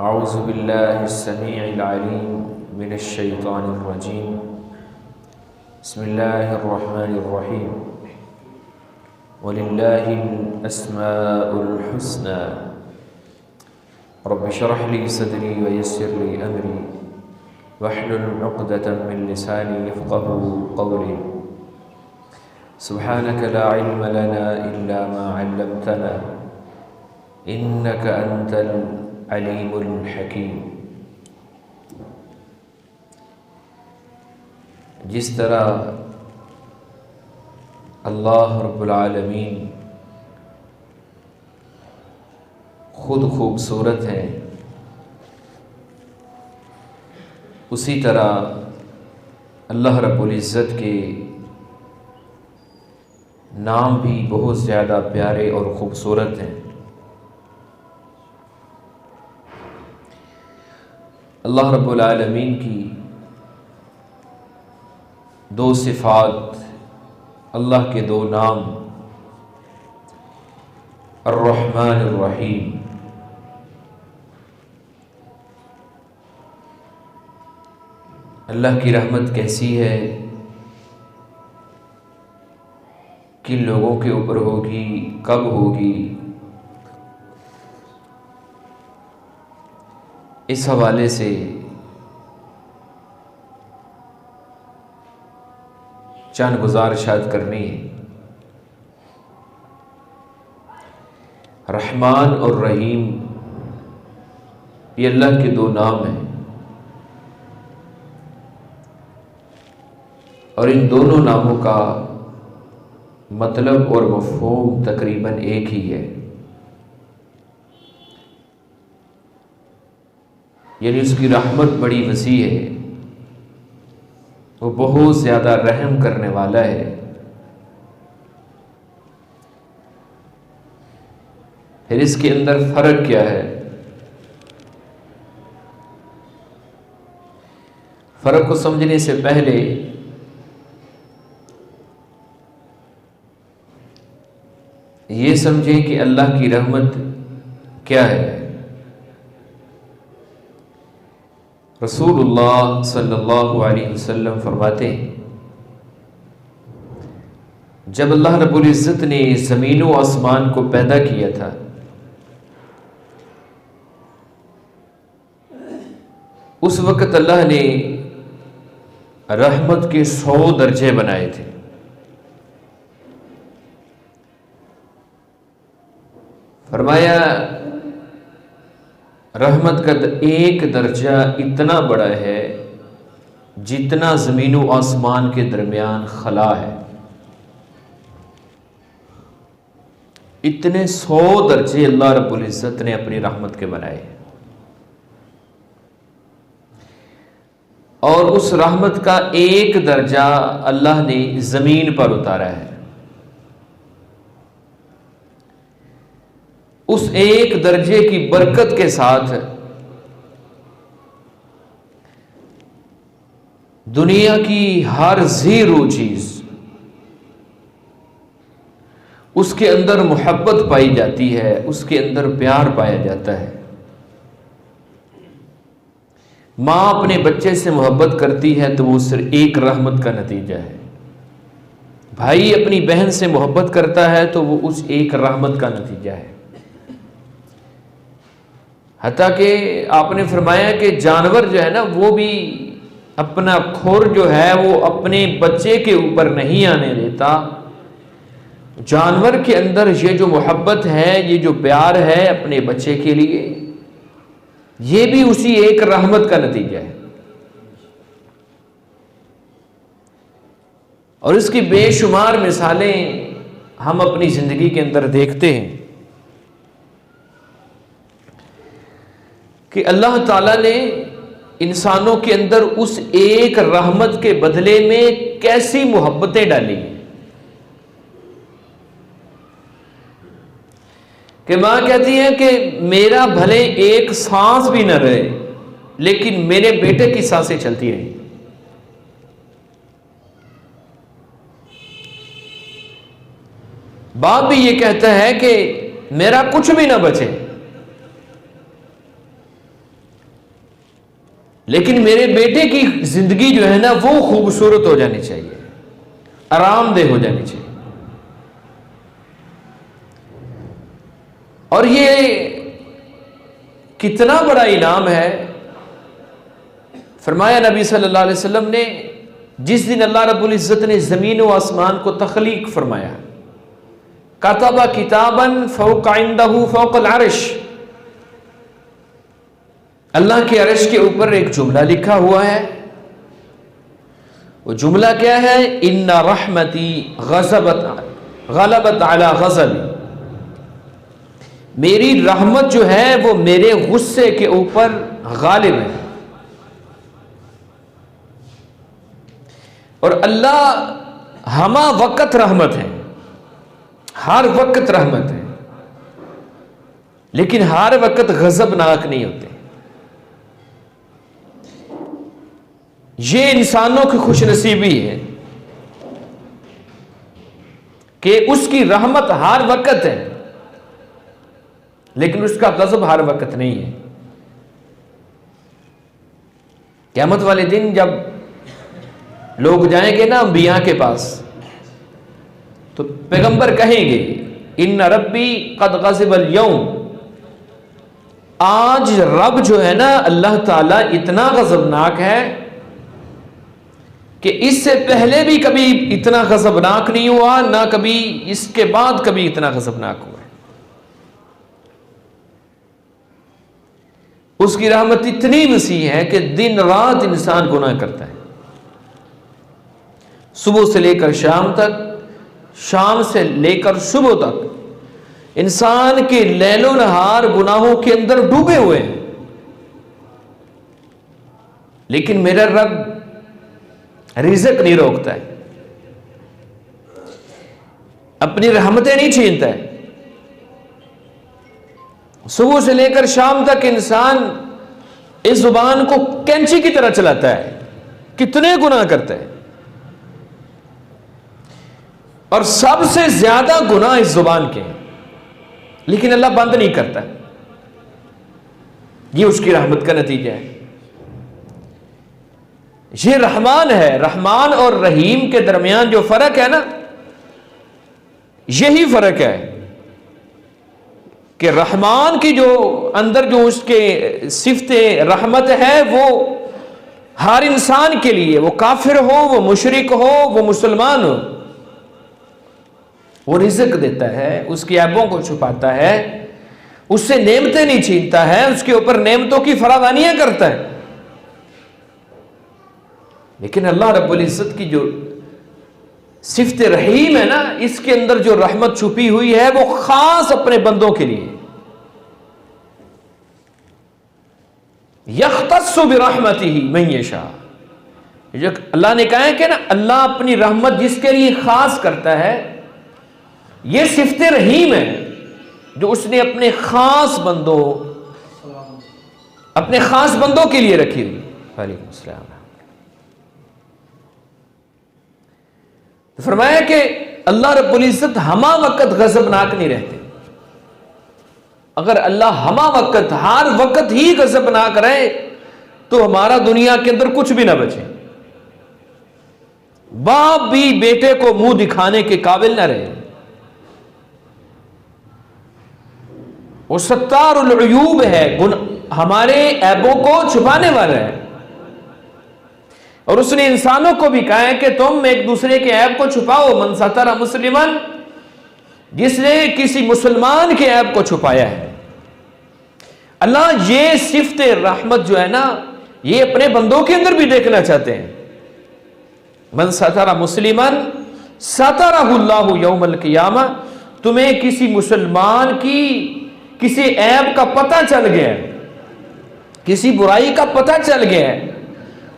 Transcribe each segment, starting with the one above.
اعوذ باللہ السمیع العلیم من الشیطان الرجیم بسم اللہ الرحمن الرحیم وللہ الاسماء الحسنى رب اشرح لي صدری ویسر لي امری واحلل عقدۃ من لسانی یفقهوا قولی سبحانک لا علم لنا الا ما علمتنا انک انت العلیم الحکیم۔ جس طرح اللہ رب العالمین خود خوبصورت ہے، اسی طرح اللہ رب العزت کے نام بھی بہت زیادہ پیارے اور خوبصورت ہیں۔ اللہ رب العالمین کی دو صفات، اللہ کے دو نام الرحمن الرحیم۔ اللہ کی رحمت کیسی ہے، کن لوگوں کے اوپر ہوگی، کب ہوگی، اس حوالے سے چند گزارشات کرنی ہے۔ رحمان اور رحیم یہ اللہ کے دو نام ہیں، اور ان دونوں ناموں کا مطلب اور مفہوم تقریباً ایک ہی ہے، یعنی اس کی رحمت بڑی وسیع ہے، وہ بہت زیادہ رحم کرنے والا ہے۔ پھر اس کے اندر فرق کیا ہے؟ فرق کو سمجھنے سے پہلے یہ سمجھیں کہ اللہ کی رحمت کیا ہے۔ رسول اللہ صلی اللہ علیہ وسلم فرماتے ہیں، جب اللہ رب العزت نے زمین و آسمان کو پیدا کیا تھا، اس وقت اللہ نے رحمت کے 100 درجے بنائے تھے۔ فرمایا رحمت کا ایک درجہ اتنا بڑا ہے جتنا زمین و آسمان کے درمیان خلا ہے۔ اتنے 100 درجے اللہ رب العزت نے اپنی رحمت کے بنائے، اور اس رحمت کا ایک درجہ اللہ نے زمین پر اتارا ہے۔ اس ایک درجے کی برکت کے ساتھ دنیا کی ہر زیرو چیز اس کے اندر محبت پائی جاتی ہے، اس کے اندر پیار پایا جاتا ہے۔ ماں اپنے بچے سے محبت کرتی ہے تو وہ صرف ایک رحمت کا نتیجہ ہے۔ بھائی اپنی بہن سے محبت کرتا ہے تو وہ اس ایک رحمت کا نتیجہ ہے۔ حتیٰ کہ آپ نے فرمایا کہ جانور جو ہے نا، وہ بھی اپنا کھور جو ہے وہ اپنے بچے کے اوپر نہیں آنے دیتا۔ جانور کے اندر یہ جو محبت ہے، یہ جو پیار ہے اپنے بچے کے لیے، یہ بھی اسی ایک رحمت کا نتیجہ ہے، اور اس کی بے شمار مثالیں ہم اپنی زندگی کے اندر دیکھتے ہیں کہ اللہ تعالیٰ نے انسانوں کے اندر اس ایک رحمت کے بدلے میں کیسی محبتیں ڈالی ہیں کہ ماں کہتی ہے کہ میرا بھلے ایک سانس بھی نہ رہے لیکن میرے بیٹے کی سانسیں چلتی رہیں۔ باپ بھی یہ کہتا ہے کہ میرا کچھ بھی نہ بچے لیکن میرے بیٹے کی زندگی جو ہے نا وہ خوبصورت ہو جانی چاہیے، آرام دہ ہو جانی چاہیے۔ اور یہ کتنا بڑا انعام ہے۔ فرمایا نبی صلی اللہ علیہ وسلم نے، جس دن اللہ رب العزت نے زمین و آسمان کو تخلیق فرمایا، کتب کتابا فوق عنده فوق العرش، اللہ کے عرش کے اوپر ایک جملہ لکھا ہوا ہے۔ وہ جملہ کیا ہے؟ ان رحمتی غلبت علی غضبی، میری رحمت جو ہے وہ میرے غصے کے اوپر غالب ہے۔ اور اللہ ہمہ وقت رحمت ہے، ہر وقت رحمت ہے، لیکن ہر وقت غضبناک نہیں ہوتے۔ یہ انسانوں کی خوش نصیبی ہے کہ اس کی رحمت ہر وقت ہے، لیکن اس کا غضب ہر وقت نہیں ہے۔ قیامت والے دن جب لوگ جائیں گے نا انبیاء کے پاس، تو پیغمبر کہیں گے ان ربی قد غضب اليوم، آج رب جو ہے نا اللہ تعالیٰ اتنا غضبناک ہے کہ اس سے پہلے بھی کبھی اتنا غضبناک نہیں ہوا، نہ کبھی اس کے بعد کبھی اتنا غضبناک ہوا۔ اس کی رحمت اتنی وسیع ہے کہ دن رات انسان گناہ کرتا ہے، صبح سے لے کر شام تک، شام سے لے کر صبح تک انسان کے لیل و نہار گناہوں کے اندر ڈوبے ہوئے ہیں، لیکن میرا رب رزق نہیں روکتا ہے، اپنی رحمتیں نہیں چھینتا ہے۔ صبح سے لے کر شام تک انسان اس زبان کو کینچی کی طرح چلاتا ہے، کتنے گناہ کرتا ہے، اور سب سے زیادہ گناہ اس زبان کے ہیں، لیکن اللہ بند نہیں کرتا۔ یہ اس کی رحمت کا نتیجہ ہے۔ یہ رحمان ہے، رحمان اور رحیم کے درمیان جو فرق ہے نا، یہی فرق ہے کہ رحمان کی جو اندر جو اس کے صفت رحمت ہے وہ ہر انسان کے لیے، وہ کافر ہو، وہ مشرک ہو، وہ مسلمان ہو، وہ رزق دیتا ہے، اس کی عیبوں کو چھپاتا ہے، اس سے نعمتیں نہیں چھینتا ہے، اس کے اوپر نعمتوں کی فراوانیاں کرتا ہے۔ لیکن اللہ رب العزت کی جو صفت رحیم ہے نا، اس کے اندر جو رحمت چھپی ہوئی ہے وہ خاص اپنے بندوں کے لیے۔ یختص برحمتہ من یشاء، جو اللہ نے کہا ہے کہ نا اللہ اپنی رحمت جس کے لیے خاص کرتا ہے، یہ صفت رحیم ہے جو اس نے اپنے خاص بندوں کے لیے رکھی ہوئی۔ وعلیکم السلام۔ فرمایا کہ اللہ رب العزت ہمہ وقت غضبناک نہیں رہتے۔ اگر اللہ ہمہ وقت ہر وقت ہی غضبناک رہے تو ہمارا دنیا کے اندر کچھ بھی نہ بچے، باپ بھی بیٹے کو منہ دکھانے کے قابل نہ رہے۔ وہ ستار العیوب ہے، ہمارے عیبوں کو چھپانے والا ہے، اور اس نے انسانوں کو بھی کہا ہے کہ تم ایک دوسرے کے عیب کو چھپاؤ۔ من ستر مسلمان، جس نے کسی مسلمان کے عیب کو چھپایا ہے۔ اللہ یہ صفت رحمت جو ہے نا، یہ اپنے بندوں کے اندر بھی دیکھنا چاہتے ہیں۔ من ستر مسلمان سترہ اللہ یوم القیامہ، تمہیں کسی مسلمان کی کسی عیب کا پتہ چل گیا ہے، کسی برائی کا پتہ چل گیا ہے،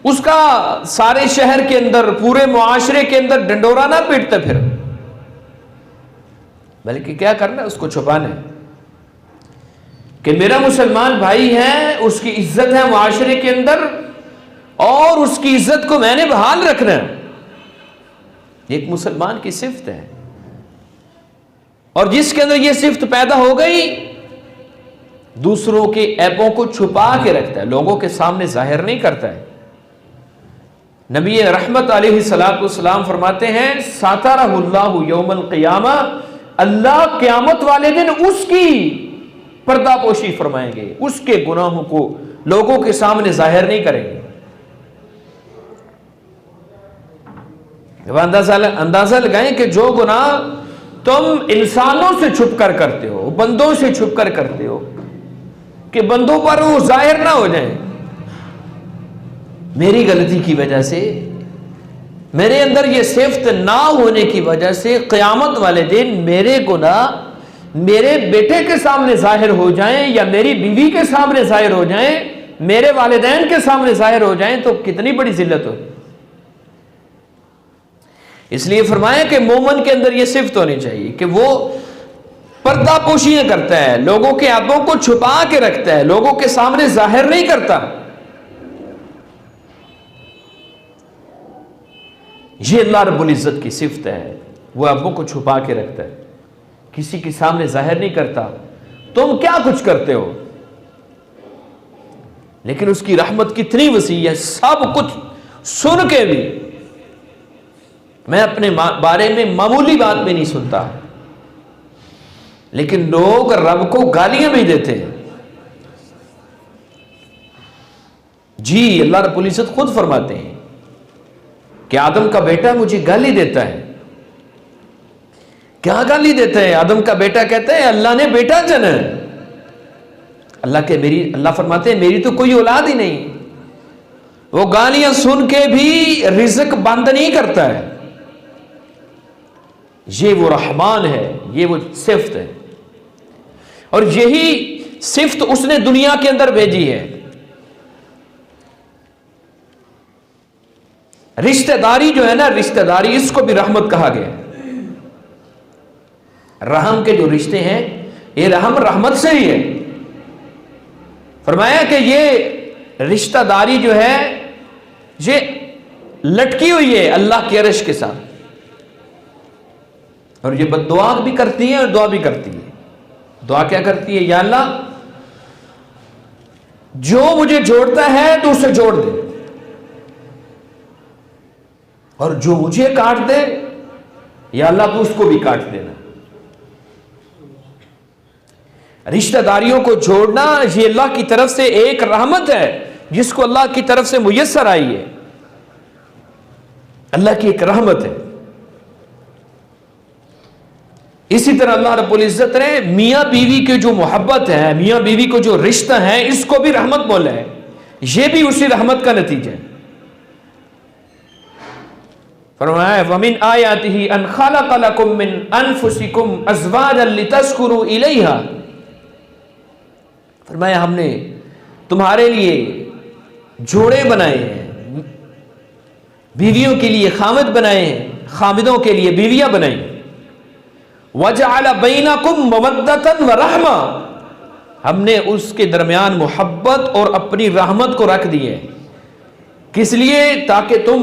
اس کا سارے شہر کے اندر، پورے معاشرے کے اندر ڈنڈورا نہ پیٹتا پھر، بلکہ کیا کرنا ہے، اس کو چھپانا ہے کہ میرا مسلمان بھائی ہے، اس کی عزت ہے معاشرے کے اندر، اور اس کی عزت کو میں نے بحال رکھنا ہے۔ ایک مسلمان کی صفت ہے، اور جس کے اندر یہ صفت پیدا ہو گئی دوسروں کے عیبوں کو چھپا کے رکھتا ہے، لوگوں کے سامنے ظاہر نہیں کرتا ہے۔ نبی رحمت علیہ الصلوۃ والسلام فرماتے ہیں ساترہ اللہ یوم القیامہ، اللہ قیامت والے دن اس کی پردہ پوشی فرمائیں گے، اس کے گناہوں کو لوگوں کے سامنے ظاہر نہیں کریں گے۔ اندازہ لگائیں کہ جو گناہ تم انسانوں سے چھپ کر کرتے ہو، بندوں سے چھپ کر کرتے ہو، کہ بندوں پر وہ ظاہر نہ ہو جائیں، میری غلطی کی وجہ سے، میرے اندر یہ صفت نہ ہونے کی وجہ سے قیامت والے دن میرے گناہ میرے بیٹے کے سامنے ظاہر ہو جائیں، یا میری بیوی کے سامنے ظاہر ہو جائیں، میرے والدین کے سامنے ظاہر ہو جائیں، تو کتنی بڑی ذلت ہو۔ اس لیے فرمایا کہ مومن کے اندر یہ صفت ہونی چاہیے کہ وہ پردہ پوشیاں کرتا ہے، لوگوں کے عیبوں کو چھپا کے رکھتا ہے، لوگوں کے سامنے ظاہر نہیں کرتا۔ یہ اللہ رب العزت کی صفت ہے، وہ عیبوں کو چھپا کے رکھتا ہے، کسی کے سامنے ظاہر نہیں کرتا۔ تم کیا کچھ کرتے ہو، لیکن اس کی رحمت کتنی وسیع ہے، سب کچھ سن کے بھی میں اپنے بارے میں معمولی بات بھی نہیں سنتا، لیکن لوگ رب کو گالیاں بھی دیتے ہیں۔ جی اللہ رب العزت خود فرماتے ہیں کہ آدم کا بیٹا مجھے گالی دیتا ہے۔ کیا گالی دیتا ہے؟ آدم کا بیٹا کہتا ہے اللہ نے بیٹا چنا ہے۔ اللہ فرماتے ہیں میری تو کوئی اولاد ہی نہیں۔ وہ گالیاں سن کے بھی رزق بند نہیں کرتا ہے۔ یہ وہ رحمان ہے، یہ وہ صفت ہے، اور یہی صفت اس نے دنیا کے اندر بھیجی ہے۔ رشتہ داری جو ہے نا، رشتہ داری اس کو بھی رحمت کہا گیا ہے۔ رحم کے جو رشتے ہیں، یہ رحمت سے ہی ہے۔ فرمایا کہ یہ رشتہ داری جو ہے یہ لٹکی ہوئی ہے اللہ کے عرش کے ساتھ، اور یہ بد دعا بھی کرتی ہے اور دعا بھی کرتی ہے۔ دعا کیا کرتی ہے؟ یا اللہ جو مجھے جوڑتا ہے تو اسے جوڑ دے، اور جو مجھے کاٹ دے یا اللہ تو اس کو بھی کاٹ دینا۔ رشتہ داریوں کو جوڑنا یہ اللہ کی طرف سے ایک رحمت ہے جس کو اللہ کی طرف سے میسر آئی ہے، اللہ کی ایک رحمت ہے۔ اسی طرح اللہ رب العزت نے میاں بیوی کی جو محبت ہے، میاں بیوی کو جو رشتہ ہے، اس کو بھی رحمت بولا ہے، یہ بھی اسی رحمت کا نتیجہ ہے۔ فرمایا وَمِنْ آيَاتِهِ أَنْ خَلَقَ لَكُم مِّنْ أَنفُسِكُمْ أَزْوَاجًا لِتَسْكُنُوا إِلَيْهَا، فرمایا ہم نے تمہارے لیے جوڑے بنائے ہیں، بیویوں کے لیے خامد بنائے ہیں، خامدوں کے لیے بیویاں بنائیں۔ وَجَعَلَ بَيْنَكُمْ مَوَدَّةً وَرَحْمَةً، ہم نے اس کے درمیان محبت اور اپنی رحمت کو رکھ دی ہے۔ کس لیے؟ تاکہ تم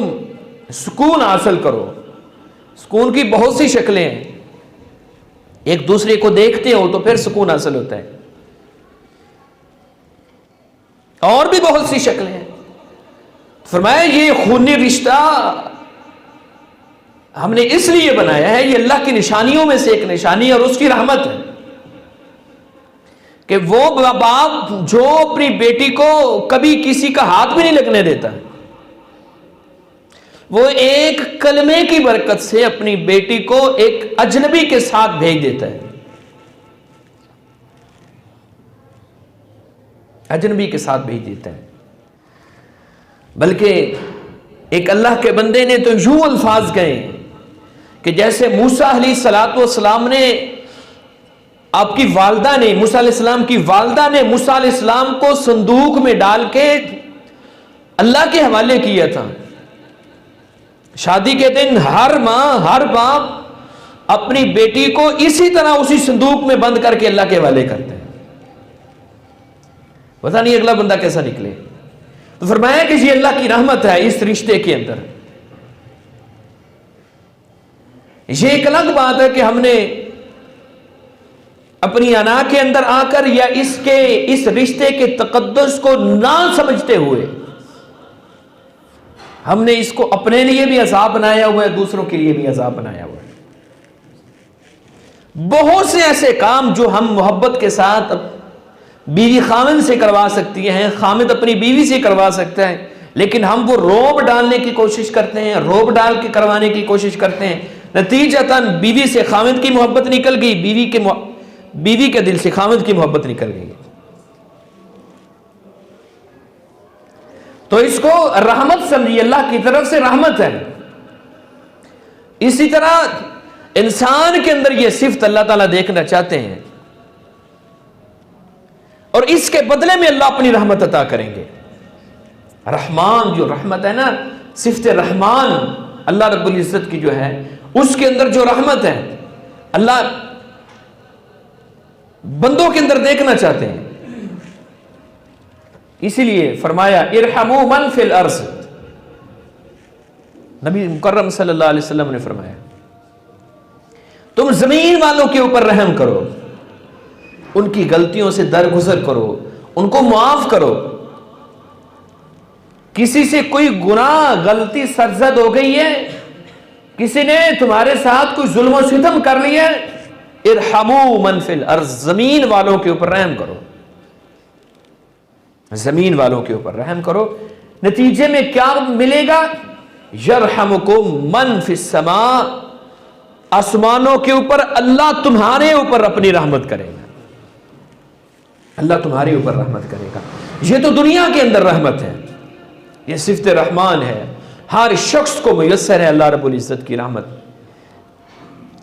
سکون حاصل کرو۔ سکون کی بہت سی شکلیں ہیں، ایک دوسرے کو دیکھتے ہو تو پھر سکون حاصل ہوتا ہے، اور بھی بہت سی شکلیں ہیں۔ فرمایا یہ خونی رشتہ ہم نے اس لیے بنایا ہے، یہ اللہ کی نشانیوں میں سے ایک نشانی اور اس کی رحمت ہے کہ وہ باپ جو اپنی بیٹی کو کبھی کسی کا ہاتھ بھی نہیں لگنے دیتا، وہ ایک کلمے کی برکت سے اپنی بیٹی کو ایک اجنبی کے ساتھ بھیج دیتا ہے، اجنبی کے ساتھ بھیج دیتا ہے۔ بلکہ ایک اللہ کے بندے نے تو یوں الفاظ کہے کہ جیسے موسیٰ علیہ السلام نے آپ کی والدہ نے، موسیٰ علیہ السلام کی والدہ نے موسیٰ علیہ السلام کو صندوق میں ڈال کے اللہ کے حوالے کیا تھا۔ شادی کے دن ہر ماں، ہر باپ اپنی بیٹی کو اسی طرح اسی صندوق میں بند کر کے اللہ کے حوالے کرتے ہیں، پتہ نہیں اگلا بندہ کیسا نکلے۔ تو فرمایا کہ یہ اللہ کی رحمت ہے اس رشتے کے اندر۔ یہ ایک الگ بات ہے کہ ہم نے اپنی انا کے اندر آ کر یا اس رشتے کے تقدس کو نہ سمجھتے ہوئے ہم نے اس کو اپنے لیے بھی عذاب بنایا ہوا ہے، دوسروں کے لیے بھی عذاب بنایا ہوا ہے۔ بہت سے ایسے کام جو ہم محبت کے ساتھ بیوی خامند سے کروا سکتی ہیں، خامند اپنی بیوی سے کروا سکتا ہے، لیکن ہم وہ روب ڈالنے کی کوشش کرتے ہیں، روب ڈال کے کروانے کی کوشش کرتے ہیں، نتیجتاً بیوی سے خامند کی محبت نکل گئی، بیوی کے دل سے خامند کی محبت نکل گئی۔ تو اس کو رحمت سمجھیے، اللہ کی طرف سے رحمت ہے۔ اسی طرح انسان کے اندر یہ صفت اللہ تعالیٰ دیکھنا چاہتے ہیں، اور اس کے بدلے میں اللہ اپنی رحمت عطا کریں گے۔ رحمان جو رحمت ہے نا، صفت رحمان اللہ رب العزت کی جو ہے، اس کے اندر جو رحمت ہے اللہ بندوں کے اندر دیکھنا چاہتے ہیں۔ اسی لیے فرمایا ارحموا من فی الارض، نبی مکرم صلی اللہ علیہ وسلم نے فرمایا تم زمین والوں کے اوپر رحم کرو، ان کی غلطیوں سے درگزر کرو، ان کو معاف کرو۔ کسی سے کوئی گناہ غلطی سرزد ہو گئی ہے، کسی نے تمہارے ساتھ کوئی ظلم و ستم کر لیا ہے، ارحموا من فی الارض، زمین والوں کے اوپر رحم کرو، زمین والوں کے اوپر رحم کرو۔ نتیجے میں کیا ملے گا؟ یرحمکم من فی السماء، آسمانوں کے اوپر اللہ تمہارے اوپر اپنی رحمت کرے گا، اللہ تمہارے اوپر رحمت کرے گا۔ یہ تو دنیا کے اندر رحمت ہے، یہ صفت رحمان ہے، ہر شخص کو میسر ہے اللہ رب العزت کی رحمت۔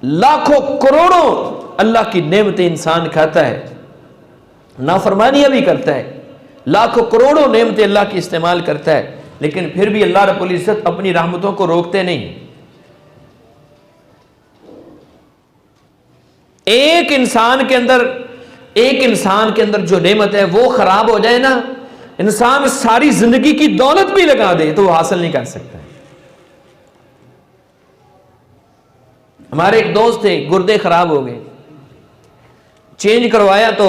لاکھوں کروڑوں اللہ کی نعمتیں انسان کھاتا ہے، نافرمانیاں بھی کرتا ہے، لاکھوں کروڑوں نعمتیں اللہ کی استعمال کرتا ہے، لیکن پھر بھی اللہ رب العزت اپنی رحمتوں کو روکتے نہیں۔ ایک انسان کے اندر جو نعمت ہے وہ خراب ہو جائے نا، انسان ساری زندگی کی دولت بھی لگا دے تو وہ حاصل نہیں کر سکتا۔ ہمارے ایک دوست تھے، گردے خراب ہو گئے، چینج کروایا تو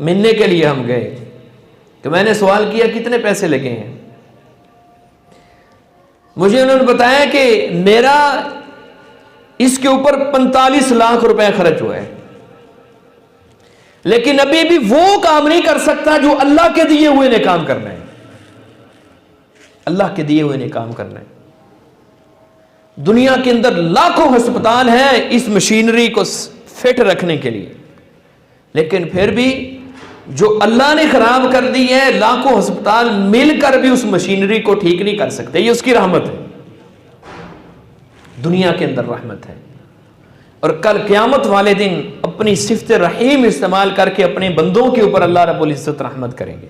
ملنے کے لیے ہم گئے، تو میں نے سوال کیا کتنے پیسے لگے ہیں؟ مجھے انہوں نے بتایا کہ میرا اس کے اوپر 45 لاکھ روپے خرچ ہوا ہے، لیکن ابھی بھی وہ کام نہیں کر سکتا جو اللہ کے دیے ہوئے نے کام کرنا ہے، اللہ کے دیے ہوئے نے کام کرنا ہے۔ دنیا کے اندر لاکھوں ہسپتال ہیں اس مشینری کو فٹ رکھنے کے لیے، لیکن پھر بھی جو اللہ نے خراب کر دی ہے، لاکھوں ہسپتال مل کر بھی اس مشینری کو ٹھیک نہیں کر سکتے۔ یہ اس کی رحمت ہے، دنیا کے اندر رحمت ہے، اور کل قیامت والے دن اپنی صفت رحیم استعمال کر کے اپنے بندوں کے اوپر اللہ رب العزت رحمت کریں گے۔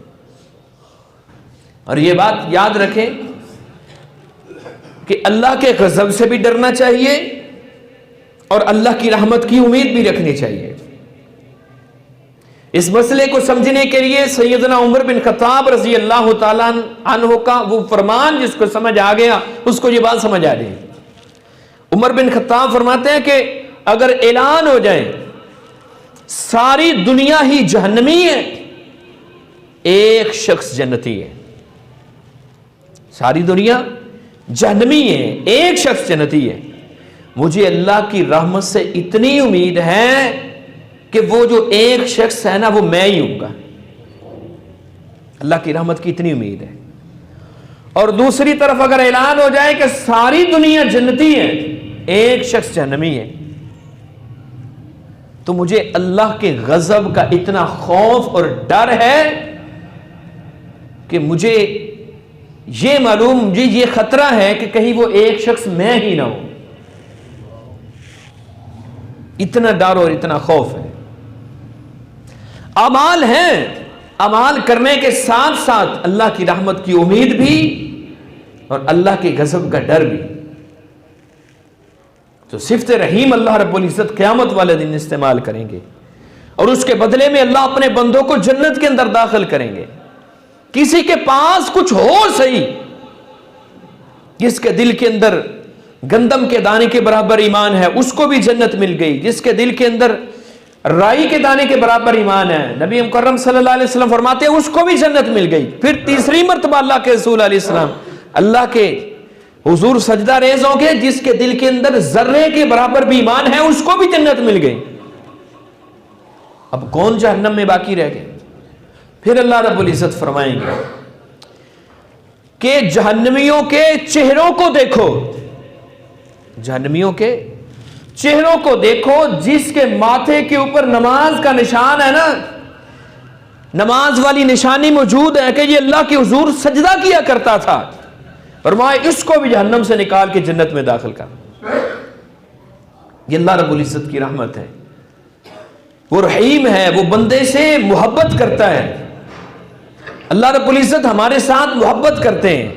اور یہ بات یاد رکھیں کہ اللہ کے غضب سے بھی ڈرنا چاہیے اور اللہ کی رحمت کی امید بھی رکھنی چاہیے۔ اس مسئلے کو سمجھنے کے لیے سیدنا عمر بن خطاب رضی اللہ تعالیٰ عنہ کا وہ فرمان جس کو سمجھ آ گیا، اس کو یہ بات سمجھ آ گئی۔ عمر بن خطاب فرماتے ہیں کہ اگر اعلان ہو جائے ساری دنیا ہی جہنمی ہے، ایک شخص جنتی ہے، ساری دنیا جہنمی ہے، ایک شخص جنتی ہے، مجھے اللہ کی رحمت سے اتنی امید ہے کہ وہ جو ایک شخص ہے نا وہ میں ہی ہوں گا، اللہ کی رحمت کی اتنی امید ہے۔ اور دوسری طرف اگر اعلان ہو جائے کہ ساری دنیا جنتی ہے، ایک شخص جہنمی ہے، تو مجھے اللہ کے غضب کا اتنا خوف اور ڈر ہے کہ مجھے یہ معلوم، مجھے یہ خطرہ ہے کہ کہیں وہ ایک شخص میں ہی نہ ہو، اتنا ڈر اور اتنا خوف ہے۔ اعمال ہیں، اعمال کرنے کے ساتھ ساتھ اللہ کی رحمت کی امید بھی اور اللہ کے غضب کا ڈر بھی۔ تو صفت رحیم اللہ رب العزت قیامت والے دن استعمال کریں گے، اور اس کے بدلے میں اللہ اپنے بندوں کو جنت کے اندر داخل کریں گے۔ کسی کے پاس کچھ ہو صحیح، جس کے دل کے اندر گندم کے دانے کے برابر ایمان ہے اس کو بھی جنت مل گئی، جس کے دل کے اندر رائی کے دانے کے برابر ایمان ہے. نبی مکرم صلی اللہ علیہ وسلم فرماتے ہیں اس کو بھی جنت مل گئی. پھر تیسری مرتبہ اللہ کے رسول علیہ السلام اللہ کے حضور سجدہ ریز ہو گئے, جس کے دل کے اندر ذرے کے برابر بھی ایمان ہے اس کو بھی جنت مل گئی. اب کون جہنم میں باقی رہ گئے؟ پھر اللہ رب العزت فرمائیں گے کہ جہنمیوں کے چہروں کو دیکھو, جہنمیوں کے چہروں کو دیکھو جس کے ماتھے کے اوپر نماز کا نشان ہے نا, نماز والی نشانی موجود ہے کہ یہ اللہ کے حضور سجدہ کیا کرتا تھا. فرمایا اس کو بھی جہنم سے نکال کے جنت میں داخل کر. یہ اللہ رب العزت کی رحمت ہے. وہ رحیم ہے, وہ بندے سے محبت کرتا ہے. اللہ رب العزت ہمارے ساتھ محبت کرتے ہیں.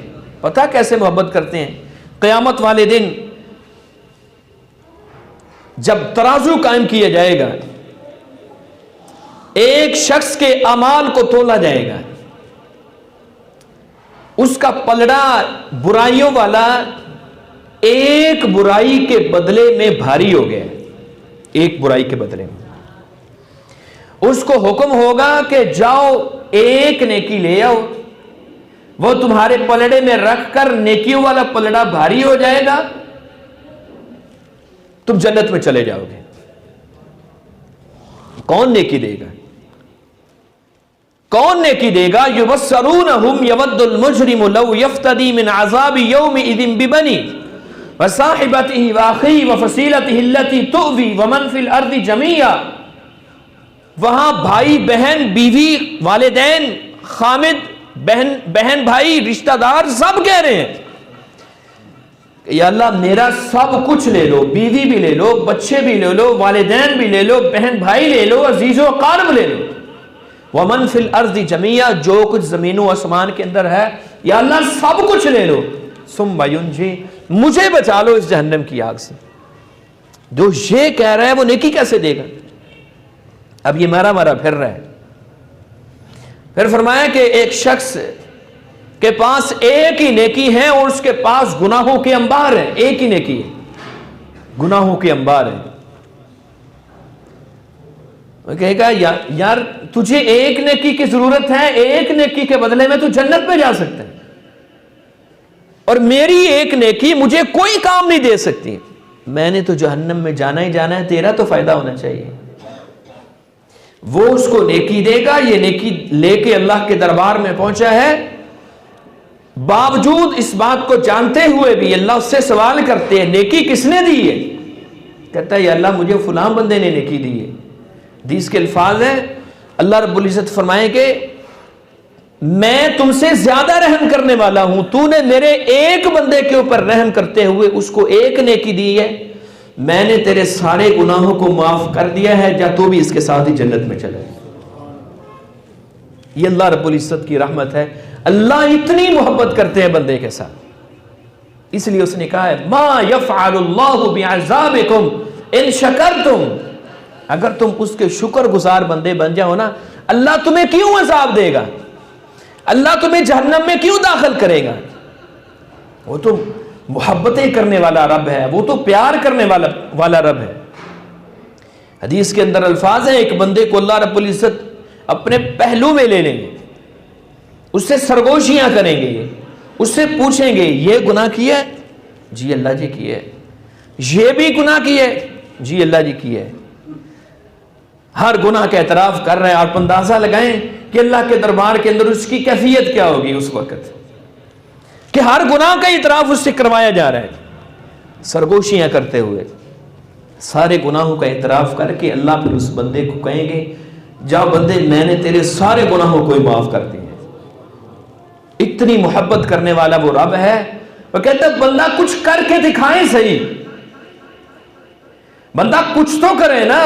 پتہ کیسے محبت کرتے ہیں؟ قیامت والے دن جب ترازو قائم کیا جائے گا, ایک شخص کے اعمال کو تولا جائے گا, اس کا پلڑا برائیوں والا ایک برائی کے بدلے میں بھاری ہو گیا. ایک برائی کے بدلے میں اس کو حکم ہوگا کہ جاؤ ایک نیکی لے آؤ. وہ تمہارے پلڑے میں رکھ کر نیکیوں والا پلڑا بھاری ہو جائے گا, تم جنت میں چلے جاؤ گے. کون نیکی دے گا؟ کون نیکی دے گا؟ یبصرونہم یود المجرم لو یفتدی من عذاب یومئذ ببنیہ وصاحبتہ واخیہ وفصیلتہ التی تؤوی ومن فی الارض جمیعا. وہاں بھائی بہن بیوی والدین خامد بہن بھائی رشتہ دار سب کہہ رہے ہیں یا اللہ میرا سب کچھ لے لو, بیوی بھی لے لو, بچے بھی لے لو, والدین بھی لے لو, بہن بھائی لے لو, عزیز و اقارب لے لو. ومن فی الارض جمیعا, جو کچھ زمین و آسمان کے اندر ہے یا اللہ سب کچھ لے لو. ثم ینجی, مجھے بچا لو اس جہنم کی آگ سے. جو یہ کہہ رہا ہے وہ نیکی کیسے دے گا؟ اب یہ مرا پھر رہا ہے. پھر فرمایا کہ ایک شخص کے پاس ایک ہی نیکی ہے اور اس کے پاس گناہوں کے انبار ہیں. ایک ہی نیکی ہے, گناہوں کے انبار ہیں. وہ کہے گا یار تجھے ایک نیکی کی ضرورت ہے, ایک نیکی کے بدلے میں تو جنت میں جا سکتا ہے, اور میری ایک نیکی مجھے کوئی کام نہیں دے سکتی. میں نے تو جہنم میں جانا ہی جانا ہے, تیرا تو فائدہ ہونا چاہیے. وہ اس کو نیکی دے گا. یہ نیکی لے کے اللہ کے دربار میں پہنچا ہے, باوجود اس بات کو جانتے ہوئے بھی اللہ اس سے سوال کرتے ہیں نیکی کس نے دی ہے؟ کہتا ہے یا اللہ مجھے فلاں بندے نے نیکی دی ہے. حدیث کے الفاظ ہیں, اللہ رب العزت فرمائیں کہ میں تم سے زیادہ رحم کرنے والا ہوں, تو نے میرے ایک بندے کے اوپر رحم کرتے ہوئے اس کو ایک نیکی دی ہے, میں نے تیرے سارے گناہوں کو معاف کر دیا ہے, جا تو بھی اس کے ساتھ ہی جنت میں چلے. یہ اللہ رب العزت کی رحمت ہے. اللہ اتنی محبت کرتے ہیں بندے کے ساتھ, اس لیے اس نے کہا ہے ما یفعل اللہ بعذابکم ان شکرتم. اگر تم اس کے شکر گزار بندے بن جاؤ نا, اللہ تمہیں کیوں عذاب دے گا؟ اللہ تمہیں جہنم میں کیوں داخل کرے گا؟ وہ تو محبتیں کرنے والا رب ہے, وہ تو پیار کرنے والا رب ہے. حدیث کے اندر الفاظ ہیں, ایک بندے کو اللہ رب العزت اپنے پہلو میں لے لیں گے, اس سے سرگوشیاں کریں گے, اس سے پوچھیں گے یہ گناہ کیا ہے؟ جی اللہ جی کیا ہے. یہ بھی گناہ کیا ہے؟ جی اللہ جی کیا ہے. ہر گناہ کا اعتراف کر رہے ہیں. آپ اندازہ لگائیں کہ اللہ کے دربار کے اندر اس کی کیفیت کیا ہوگی اس وقت کہ ہر گناہ کا اعتراف اس سے کروایا جا رہا ہے. سرگوشیاں کرتے ہوئے سارے گناہوں کا اعتراف کر کے اللہ پھر اس بندے کو کہیں گے جا بندے میں نے تیرے سارے گناہوں کو معاف کر دیے. اتنی محبت کرنے والا وہ رب ہے. وہ کہتا ہے بندہ کچھ کر کے دکھائیں صحیح, بندہ کچھ تو کرے نا.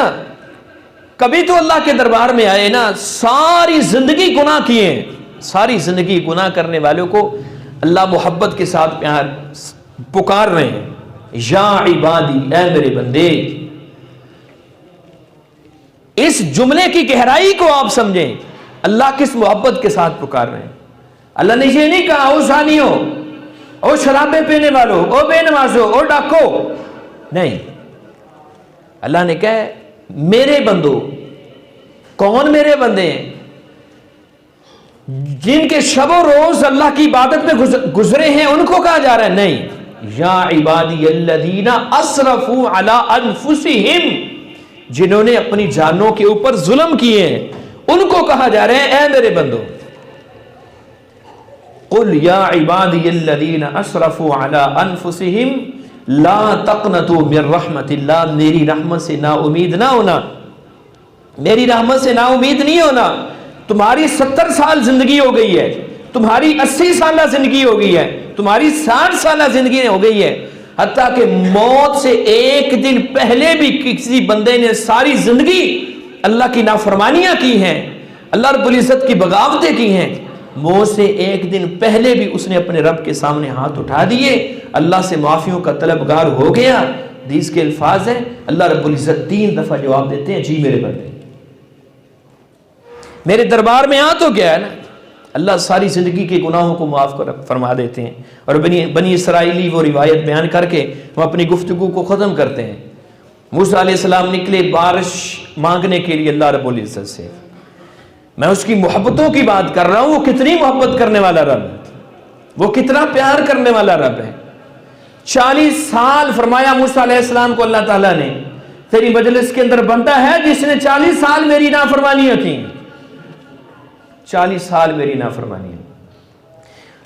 کبھی تو اللہ کے دربار میں آئے نا, ساری زندگی گناہ کیے, ساری زندگی گناہ کرنے والوں کو اللہ محبت کے ساتھ پیار پکار رہے ہیں, یا عبادی, اے میرے بندے. اس جملے کی گہرائی کو آپ سمجھیں, اللہ کس محبت کے ساتھ پکار رہے ہیں. اللہ نے یہ نہیں کہا او زانیوں, او شرابیں پینے والوں, او بے نمازوں, او ڈاکو. نہیں, اللہ نے کہا میرے بندو. کون میرے بندے ہیں؟ جن کے شب و روز اللہ کی عبادت میں گزرے ہیں ان کو کہا جا رہا ہے نہیں. یا عبادی الذین اسرفوا علی انفسہم، جنہوں نے اپنی جانوں کے اوپر ظلم کیے ہیں ان کو کہا جا رہا ہے اے میرے بندو. قل یا عبادی الذین اسرفوا علی انفسہم لا تقنطوا من رحمت اللہ، میری رحمت سے نا امید نہ ہونا، میری رحمت سے نا امید نہیں ہونا. تمہاری 70 سال زندگی ہو گئی ہے، تمہاری 80 سالہ زندگی ہو گئی ہے، تمہاری 60 سالہ زندگی ہو گئی ہے، حتیٰ کہ موت سے ایک دن پہلے بھی کسی بندے نے ساری زندگی اللہ کی نافرمانیاں کی ہیں، اللہ رب العزت کی بغاوتیں کی ہیں، موت سے ایک دن پہلے بھی اس نے اپنے رب کے سامنے ہاتھ اٹھا دیے، اللہ سے معافیوں کا طلبگار ہو گیا. حدیث کے الفاظ ہیں اللہ رب العزت 3 دفعہ جواب دیتے ہیں جی میرے بندے میرے دربار میں آ تو گیا ہے نا. اللہ ساری زندگی کے گناہوں کو معاف فرما دیتے ہیں. اور بنی اسرائیلی وہ روایت بیان کر کے ہم اپنی گفتگو کو ختم کرتے ہیں. موسیٰ علیہ السلام نکلے بارش مانگنے کے لیے اللہ رب العزت سے. میں اس کی محبتوں کی بات کر رہا ہوں، وہ کتنی محبت کرنے والا رب ہے، وہ کتنا پیار کرنے والا رب ہے. 40 سال فرمایا موسیٰ علیہ السلام کو اللہ تعالیٰ نے تیری مجلس کے اندر بندہ ہے جس نے 40 سال میری نافرمانیاں کی، 40 سال میری نافرمانی.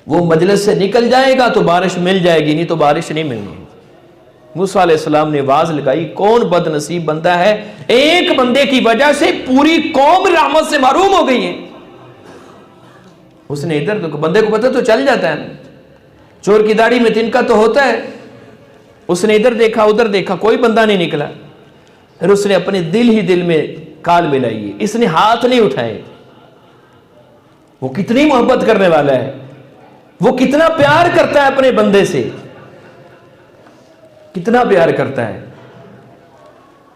وہ مجلس سے نکل جائے گا تو بارش مل جائے گی، نہیں تو بارش نہیں ملنی. موسیٰ علیہ السلام نے آواز لگائی کون بد نصیب بندہ ہے، ایک بندے کی وجہ سے پوری قوم رحمت سے محروم ہو گئی ہے. اس نے ادھر بندے کو پتہ تو چل جاتا ہے، چور کی داڑھی میں تنکا تو ہوتا ہے. اس نے ادھر دیکھا ادھر دیکھا کوئی بندہ نہیں نکلا. پھر اس نے اپنے دل ہی دل میں کال ملائی، اس نے ہاتھ نہیں اٹھائے. وہ کتنی محبت کرنے والا ہے، وہ کتنا پیار کرتا ہے اپنے بندے سے، کتنا پیار کرتا ہے.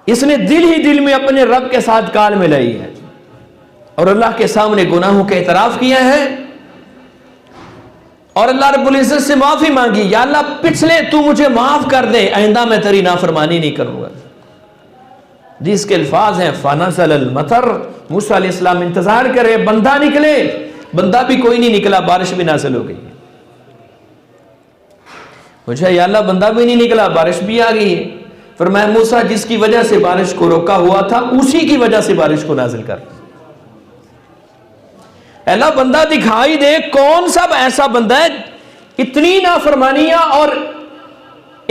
اس نے دل ہی دل میں اپنے رب کے ساتھ کال ملائی ہے اور اللہ کے سامنے گناہوں کا اعتراف کیا ہے اور اللہ رب العزت سے معافی مانگی. یا اللہ پچھلے تو مجھے معاف کر دے، آئندہ میں تیری نافرمانی نہیں کروں گا. جس کے الفاظ ہیں فنزل المطر. موسیٰ علیہ السلام انتظار کرے بندہ نکلے، بندہ بھی کوئی نہیں نکلا، بارش بھی نازل ہو گئی. مجھے یا اللہ بندہ بھی نہیں نکلا، بارش بھی آ گئی ہے. فرمایا موسیٰ جس کی وجہ سے بارش کو روکا ہوا تھا اسی کی وجہ سے بارش کو نازل کر. اللہ بندہ دکھائی دے کون سا ایسا بندہ ہے اتنی نافرمانیاں اور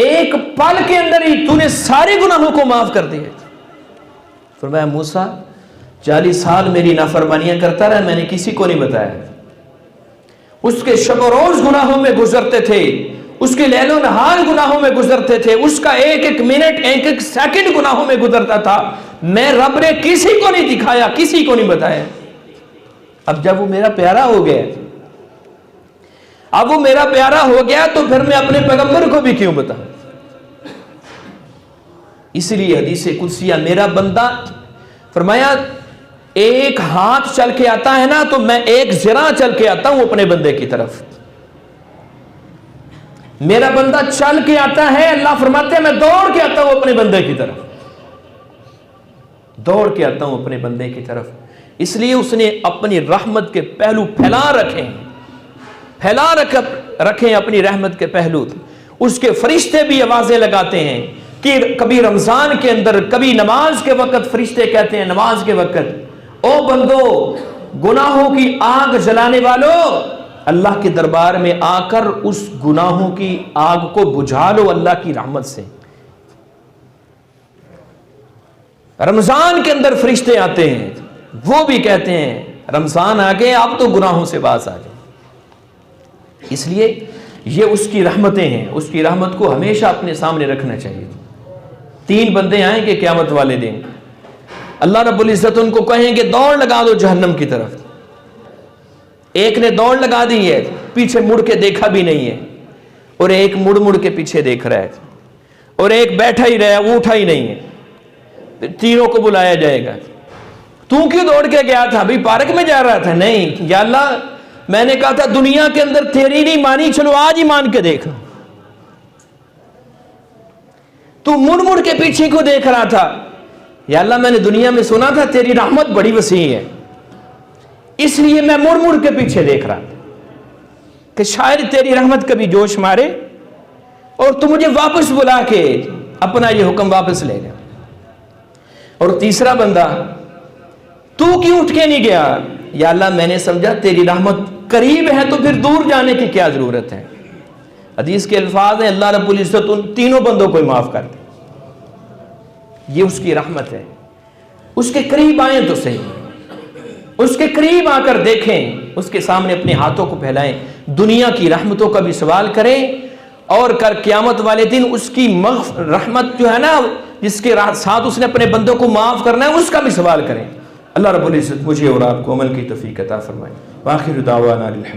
ایک پل کے اندر ہی تو نے سارے گناہوں کو معاف کر دیے. فرمایا موسیٰ 40 سال میری نافرمانیاں کرتا رہا، میں نے کسی کو نہیں بتایا. اس کے شب و روز گناہوں میں گزرتے تھے، اس کے لیل و نہار گناہوں میں گزرتے تھے، اس کا ایک ایک منٹ ایک ایک سیکنڈ گناہوں میں گزرتا تھا. میں رب نے کسی کو نہیں دکھایا، کسی کو نہیں بتایا. اب جب وہ میرا پیارا ہو گیا، اب وہ میرا پیارا ہو گیا تو پھر میں اپنے پیغمبر کو بھی کیوں بتاؤں. اس لیے حدیث قدسیہ میرا بندہ فرمایا ایک ہاتھ چل کے آتا ہے نا تو میں ایک ذراع چل کے آتا ہوں اپنے بندے کی طرف. میرا بندہ چل کے آتا ہے، اللہ فرماتے ہیں میں دوڑ کے آتا ہوں اپنے بندے کی طرف، دوڑ کے آتا ہوں اپنے بندے کی طرف. اس لیے اس نے اپنی رحمت کے پہلو پھیلا رکھیں اپنی رحمت کے پہلو. اس کے فرشتے بھی آوازیں لگاتے ہیں کہ کبھی رمضان کے اندر، کبھی نماز کے وقت فرشتے کہتے ہیں نماز کے وقت او بندو گناہوں کی آگ جلانے والو، اللہ کے دربار میں آ کر اس گناہوں کی آگ کو بجھا لو اللہ کی رحمت سے. رمضان کے اندر فرشتے آتے ہیں، وہ بھی کہتے ہیں رمضان آ گئے اب تو گناہوں سے باز آ جائے. اس لیے یہ اس کی رحمتیں ہیں، اس کی رحمت کو ہمیشہ اپنے سامنے رکھنا چاہیے. 3 بندے آئیں گے قیامت والے دن، اللہ رب العزت ان کو کہیں گے دوڑ لگا دو جہنم کی طرف. ایک نے دوڑ لگا دی ہے، پیچھے مڑ کے دیکھا بھی نہیں ہے، اور ایک مڑ کے پیچھے دیکھ رہا ہے، اور ایک بیٹھا ہی رہا وہ اٹھا ہی نہیں ہے. تینوں کو بلایا جائے گا تو کیوں دوڑ کے گیا تھا؟ ابھی پارک میں جا رہا تھا. نہیں یا اللہ میں نے کہا تھا دنیا کے اندر تیری نہیں مانی، چلو آج ہی مان کے دیکھ. تو مڑ کے پیچھے کو دیکھ رہا تھا. یا اللہ میں نے دنیا میں سنا تھا تیری رحمت بڑی وسیع ہے، اس لیے میں مڑ مڑ کے پیچھے دیکھ رہا تھا کہ شاید تیری رحمت کبھی جوش مارے اور تو مجھے واپس بلا کے اپنا یہ حکم واپس لے گا۔ اور تیسرا بندہ، تو کیوں اٹھ کے نہیں گیا؟ یا اللہ میں نے سمجھا تیری رحمت قریب ہے تو پھر دور جانے کی کیا ضرورت ہے۔ حدیث کے الفاظ ہیں اللہ رب العزت ان تینوں بندوں کو معاف کر دے، یہ اس کی رحمت ہے۔ اس کے قریب آئیں تو صحیح، اس کے قریب آ کر دیکھیں، اس کے سامنے اپنے ہاتھوں کو پھیلائیں، دنیا کی رحمتوں کا بھی سوال کریں، اور کر قیامت والے دن اس کی رحمت جو ہے نا جس کے ساتھ اس نے اپنے بندوں کو معاف کرنا ہے اس کا بھی سوال کریں۔ اللہ رب العزت مجھے اور آپ کو عمل کی توفیق عطا فرمائے۔ وآخر دعوانا الحمد